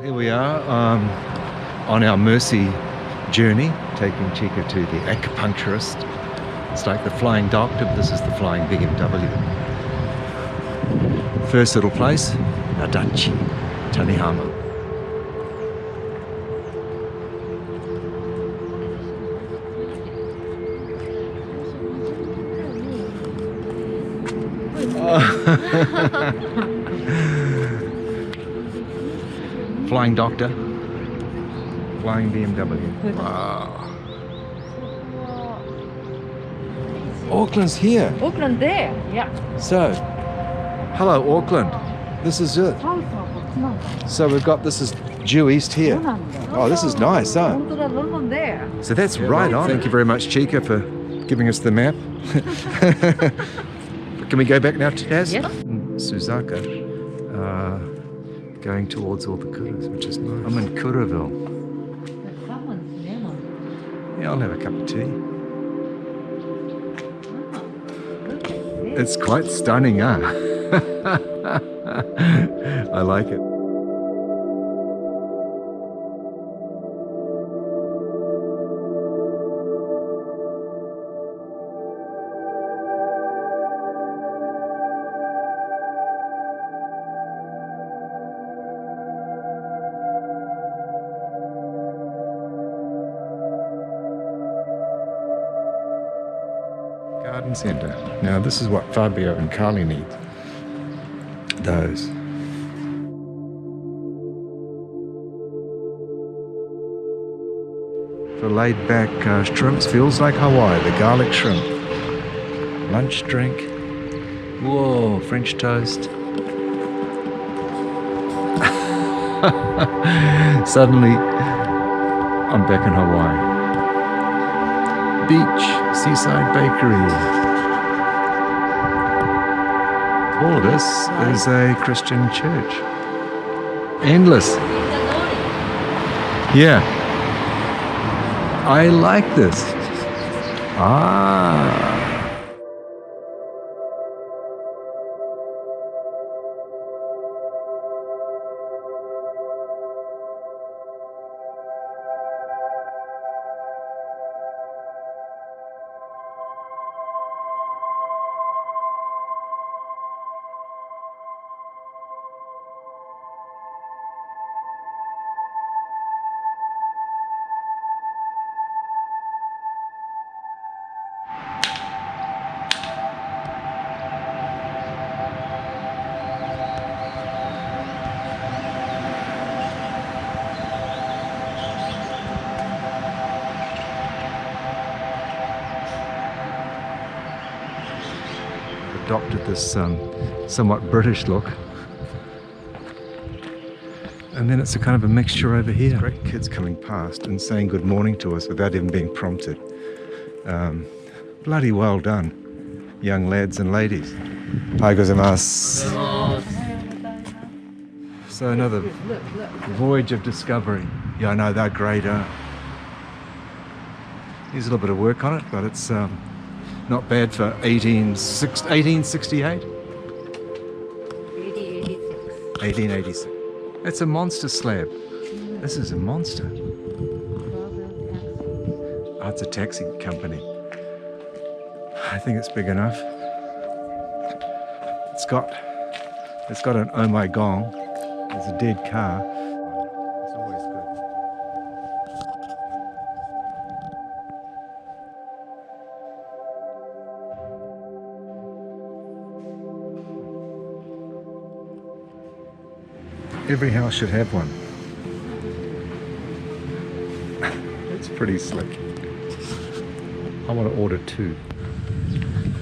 Here we are on our Mercy journey, taking Chica to the acupuncturist. It's like the flying doctor, but this is the flying BMW. First little place, Adachi, Tanihama. Flying doctor, flying BMW. Wow. Auckland's here. Auckland there, yeah. So, hello Auckland. This is it. So we've got, this is due east here. Oh, this is nice, huh? So that's right on. Thank you very much, Chica, for giving us the map. Can we go back now to Taz? Yes. SUZAKA, going towards all the kuras, which is nice. I'm in Koreaville. Yeah, I'll have a cup of tea. It's quite stunning, huh? I like it. Garden centre. Now this is what Fabio and Carly need. Those. For laid back shrimps, feels like Hawaii, the garlic shrimp. Lunch drink. Whoa, French toast. Suddenly, I'm back in Hawaii. Beach, seaside bakery. All of this is a Christian church. Endless. Yeah. I like this. Ah. Adopted this somewhat British look, and then it's a kind of a mixture over here. Great kids coming past and saying good morning to us without even being prompted. Bloody well done, young lads and ladies. Hi gozaimasu. So another voyage of discovery. Yeah, I know, they're great. There's a little bit of work on it, but it's not bad for 1868? 1886. It's a monster slab. This is a monster. Oh, it's a taxi company. I think it's big enough. It's got an oh my gong. There's a dead car. It's always good. Every house should have one. It's pretty slick. I want to order two.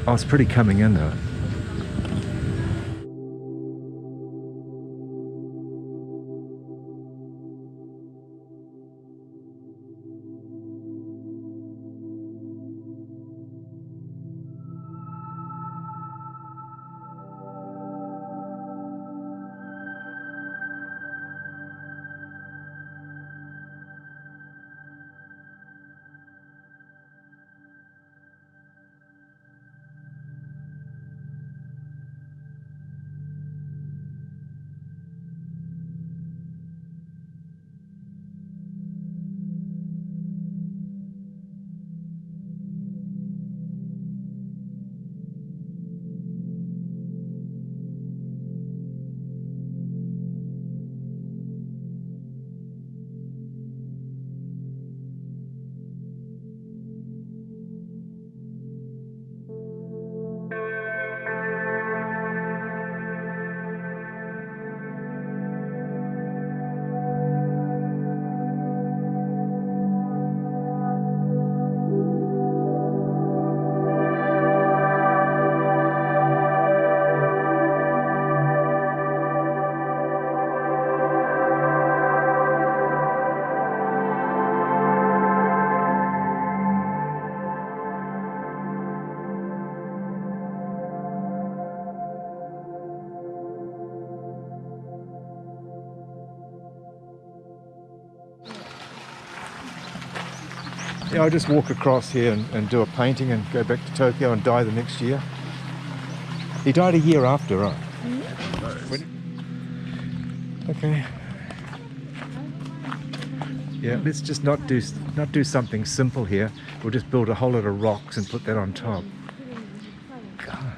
Oh, it's pretty coming in though. Yeah, I'll just walk across here and do a painting and go back to Tokyo and die the next year. He died a year after, right? Okay. Yeah, let's just not do something simple here. We'll just build a whole lot of rocks and put that on top. God.